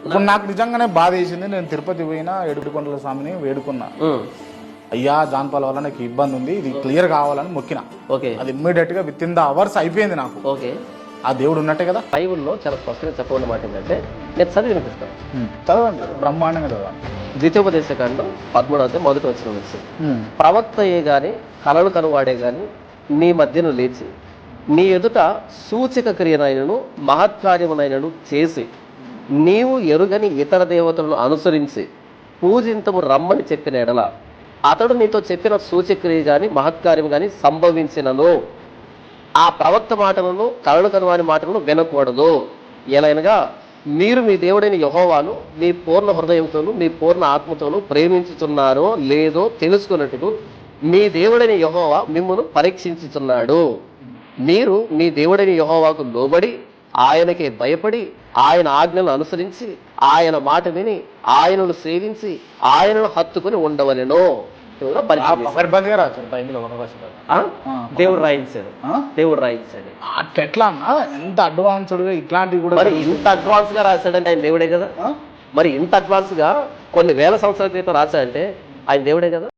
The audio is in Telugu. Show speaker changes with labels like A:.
A: ఇప్పుడు నాకు నిజంగానే బాధ వేసింది. నేను తిరుపతి పోయినా ఏడుకొండల స్వామిని వేడుకున్నా, అయ్యా జాన్పాల వల్ల నాకు ఇబ్బంది ఉంది, ఇది క్లియర్ కావాలని మొక్కిన.
B: ఓకే,
A: అది ఇమ్మీడియట్ గా విత్ ఇన్ ద అవర్స్ అయిపోయింది నాకు.
B: ఓకే.
A: ఆ దేవుడు ఉన్నట్టే కదా.
B: బైబుల్లో చాలా స్పష్టంగా చెప్పబడిన మాట ఏంటంటే, నేను చదివి వినిపిస్తాను,
A: చదవండి, బ్రహ్మాండంగా చదవండి.
B: ద్వితీయోపదేశ కాండం 13 మొదటి వచనం నుంచి, ప్రవక్తయే గాని కలలు కనువాడే గాని నీ మధ్యను లేచి నీ ఎదుట సూచక క్రియనైనను మహత్కార్యమునైనను చేసి నీవు ఎరుగని ఇతర దేవతలను అనుసరించి పూజింతము రమ్మని చెప్పిన ఎడల అతడు నీతో చెప్పిన సూచక్రియ గాని మహత్కార్యం గాని సంభవించినను ఆ ప్రవక్త మాటలను కలలు కనువాని మాటలను వినకూడదు. ఎలాగనగా మీరు మీ దేవుడైన యెహోవాను మీ పూర్ణ హృదయంతోను మీ పూర్ణ ఆత్మతోను ప్రేమించుతున్నారో లేదో తెలుసుకున్నట్టు మీ దేవుడైన యెహోవా మిమ్మును పరీక్షించుతున్నాడు. మీరు మీ దేవుడైన యెహోవాకు లోబడి ఆయనకే భయపడి ఆయన ఆజ్ఞలను అనుసరించి ఆయన మాట విని ఆయనను సేవించి ఆయనను హత్తుకుని ఉండవలెను. దేవుడు రాయించాడు, దేవుడు రాయించాడు.
A: ఎట్లా ఎంత అడ్వాన్స్డ్ గా ఇట్లాంటివి కూడా.
B: మరి ఇంత అడ్వాన్స్ గా రాశాడంటే ఆయన దేవుడే కదా. మరి ఇంత అడ్వాన్స్ గా కొన్ని వేల సంవత్సరాల క్రితం రాశాడంటే ఆయన దేవుడే కదా.